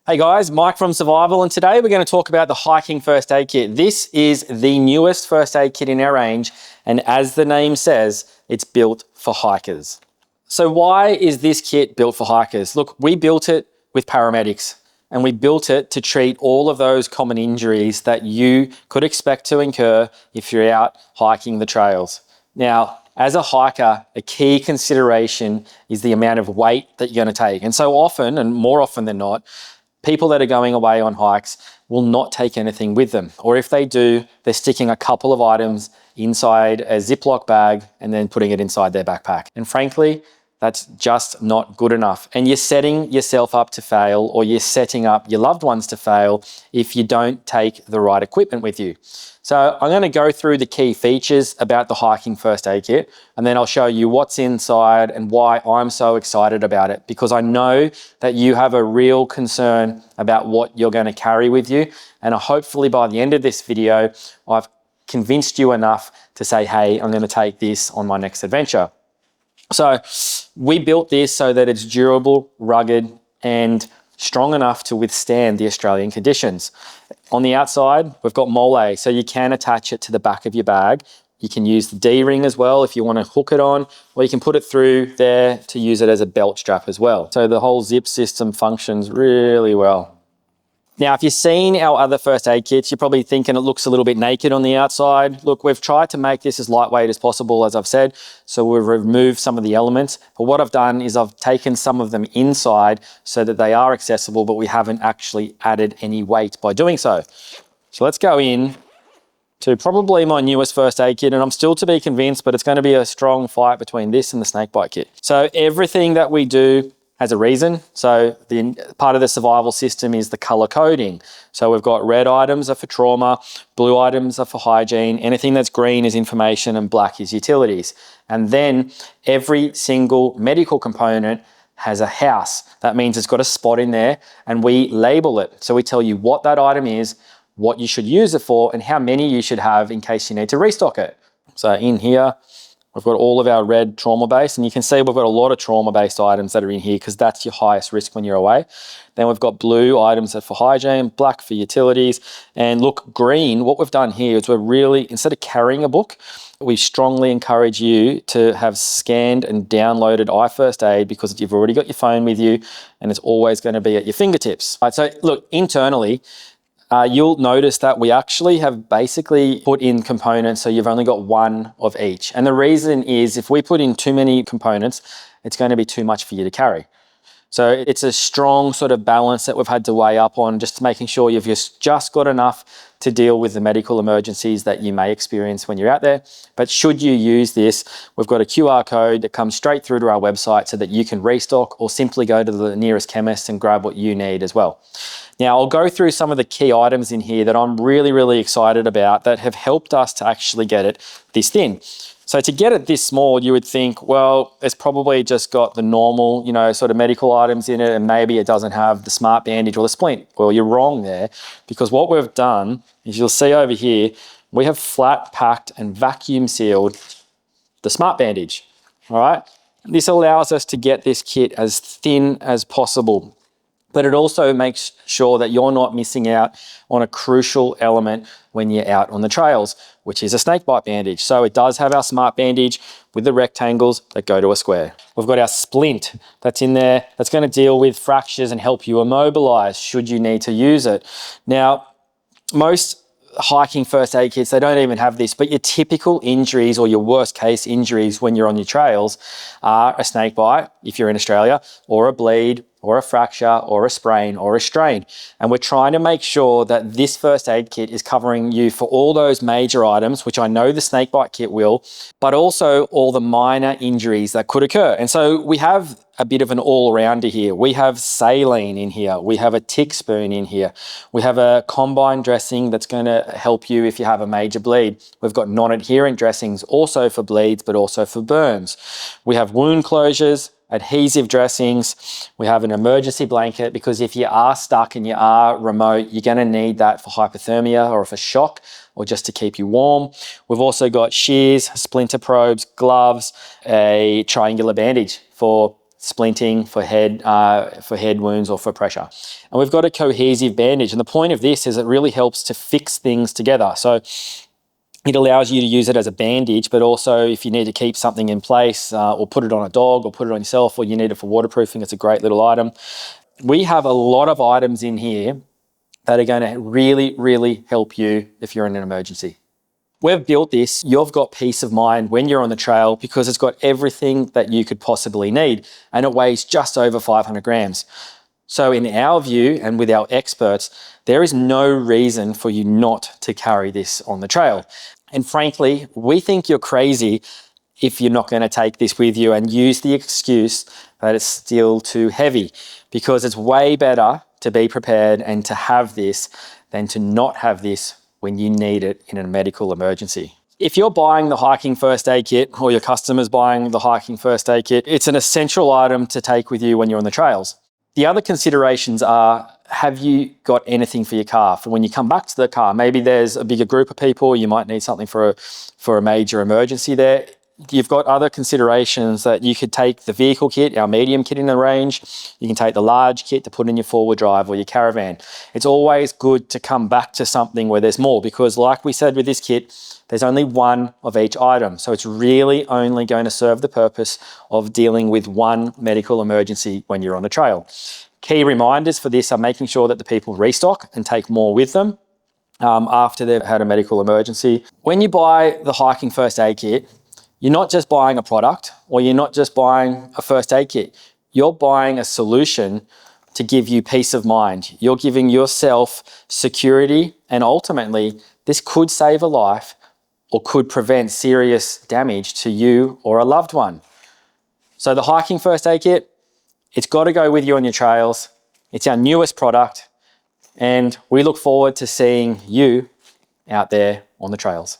Hey guys, Mike from Survival, and today we're going to talk about the hiking first aid kit. This is the newest first aid kit in our range, and as the name says, it's built for hikers. So why is this kit built for hikers? Look, we built it with paramedics, and we built it to treat all of those common injuries that you could expect to incur if you're out hiking the trails. Now, as a hiker, a key consideration is the amount of weight that you're going to take. And so often, and more often than not, people that are going away on hikes will not take anything with them. Or if they do, they're sticking a couple of items inside a Ziploc bag and then putting it inside their backpack. And frankly, that's just not good enough. And you're setting yourself up to fail, or you're setting up your loved ones to fail if you don't take the right equipment with you. So I'm going to go through the key features about the hiking first aid kit, and then I'll show you what's inside and why I'm so excited about it, because I know that you have a real concern about what you're going to carry with you. And hopefully by the end of this video, I've convinced you enough to say, hey, I'm going to take this on my next adventure. So we built this so that it's durable, rugged, and strong enough to withstand the Australian conditions. On the outside, we've got mole, so you can attach it to the back of your bag. You can use the D-ring as well if you want to hook it on, or you can put it through there to use it as a belt strap as well. So the whole zip system functions really well. Now, if you've seen our other first aid kits, you're probably thinking it looks a little bit naked on the outside. Look, we've tried to make this as lightweight as possible, as I've said, so we've removed some of the elements. But what I've done is I've taken some of them inside so that they are accessible, but we haven't actually added any weight by doing so. So let's go in to probably my newest first aid kit, and I'm still to be convinced, but it's going to be a strong fight between this and the snakebite kit. So everything that we do has a reason. So the part of the survival system is the color coding. So we've got red items are for trauma, blue items are for hygiene, anything that's green is information, and black is utilities. And then every single medical component has a house. That means it's got a spot in there, and we label it. So we tell you what that item is, what you should use it for, and how many you should have in case you need to restock it. So in here, we've got all of our red trauma-based, and you can see we've got a lot of trauma-based items that are in here because that's your highest risk when you're away. Then we've got blue items that are for hygiene, black for utilities, and look, green, what we've done here is we're really, instead of carrying a book, we strongly encourage you to have scanned and downloaded iFirst Aid, because you've already got your phone with you and it's always going to be at your fingertips. All right, so look, internally, you'll notice that we actually have basically put in components so you've only got one of each. And the reason is if we put in too many components, it's going to be too much for you to carry. So it's a strong sort of balance that we've had to weigh up on, just making sure you've just got enough to deal with the medical emergencies that you may experience when you're out there. But should you use this, we've got a QR code that comes straight through to our website so that you can restock or simply go to the nearest chemist and grab what you need as well. Now, I'll go through some of the key items in here that I'm really, really excited about that have helped us to actually get it this thin. So to get it this small, you would think, well, it's probably just got the normal, sort of medical items in it, and maybe it doesn't have the smart bandage or the splint. Well, you're wrong there, because what we've done is, you'll see over here, we have flat packed and vacuum sealed the smart bandage, all right? This allows us to get this kit as thin as possible, but it also makes sure that you're not missing out on a crucial element when you're out on the trails, which is a snakebite bandage. So it does have our smart bandage with the rectangles that go to a square. We've got our splint that's in there that's going to deal with fractures and help you immobilize should you need to use it. Now, most hiking first aid kits, they don't even have this, but your typical injuries, or your worst case injuries when you're on your trails, are a snake bite if you're in Australia, or a bleed, or a fracture, or a sprain, or a strain. And we're trying to make sure that this first aid kit is covering you for all those major items, which I know the snakebite kit will, but also all the minor injuries that could occur. And so we have a bit of an all-rounder here. We have saline in here. We have a tick spoon in here. We have a combine dressing that's going to help you if you have a major bleed. We've got non-adherent dressings also for bleeds, but also for burns. We have wound closures, adhesive dressings. We have an emergency blanket, because if you are stuck and you are remote, you're going to need that for hypothermia or for shock, or just to keep you warm. We've also got shears, splinter probes, gloves, a triangular bandage for splinting, for head wounds, or for pressure. And we've got a cohesive bandage. And the point of this is it really helps to fix things together. So it allows you to use it as a bandage, but also if you need to keep something in place or put it on a dog or put it on yourself, or you need it for waterproofing, it's a great little item. We have a lot of items in here that are going to really, really help you if you're in an emergency. We've built this, you've got peace of mind when you're on the trail because it's got everything that you could possibly need, and it weighs just over 500 grams. So in our view, and with our experts, there is no reason for you not to carry this on the trail. And frankly, we think you're crazy if you're not going to take this with you and use the excuse that it's still too heavy, because it's way better to be prepared and to have this than to not have this when you need it in a medical emergency. If you're buying the hiking first aid kit, or your customer's buying the hiking first aid kit, it's an essential item to take with you when you're on the trails. The other considerations are, have you got anything for your car? For when you come back to the car, maybe there's a bigger group of people, you might need something for a major emergency there. You've got other considerations that you could take the vehicle kit, our medium kit in the range. You can take the large kit to put in your four-wheel drive or your caravan. It's always good to come back to something where there's more, because like we said with this kit, there's only one of each item. So it's really only going to serve the purpose of dealing with one medical emergency when you're on the trail. Key reminders for this are making sure that the people restock and take more with them after they've had a medical emergency. When you buy the hiking first aid kit, you're not just buying a product, or you're not just buying a first aid kit. You're buying a solution to give you peace of mind. You're giving yourself security, and ultimately, this could save a life or could prevent serious damage to you or a loved one. So the hiking first aid kit, it's got to go with you on your trails. It's our newest product, and we look forward to seeing you out there on the trails.